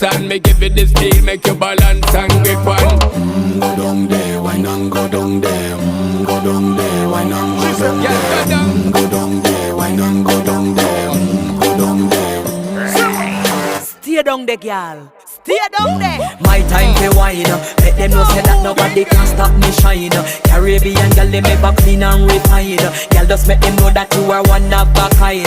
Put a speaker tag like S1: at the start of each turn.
S1: dance and me give it this feel, make you balance and grip on.
S2: Go down there, why not go down there? Go down there, why not go down there? Go down there, why not go down there? Go down there.
S3: Stay down there, girl. Stay down there.
S4: My time to wine. Let them know say that nobody can stop me shine. Caribbean girl, they make back clean and refine. Girl, just make them know that you are one of a kind.